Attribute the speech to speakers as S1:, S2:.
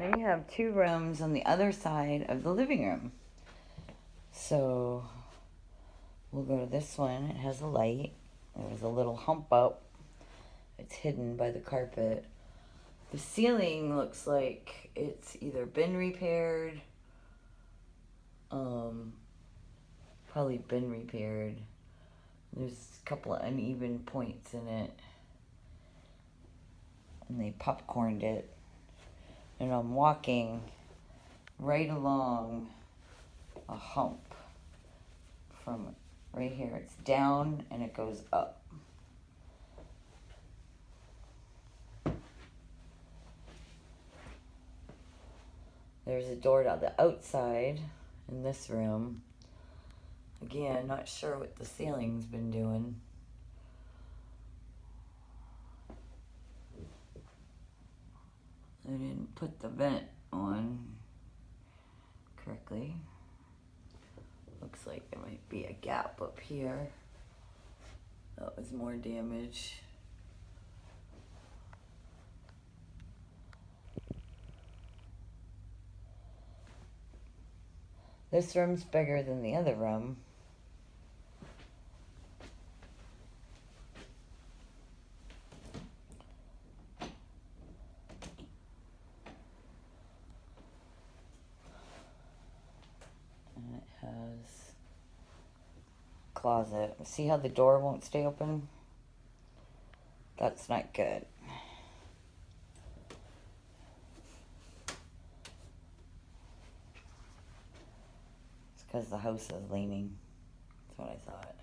S1: Then you have 2 rooms on the other side of the living room. So we'll go to this one. It has a light. There's a little hump up. It's hidden by the carpet. The ceiling looks like it's either been repaired. Probably been repaired. There's a couple of uneven points in it. And they popcorned it. And I'm walking right along a hump from right here. It's down and it goes up. There's a door to the outside in this room. Again, not sure what the ceiling's been doing. I didn't put the vent on correctly. Looks like there might be a gap up here. That was more damage. This room's bigger than the other room. And it has a closet. See how the door won't stay open? That's not good. It's because the house is leaning. That's what I thought.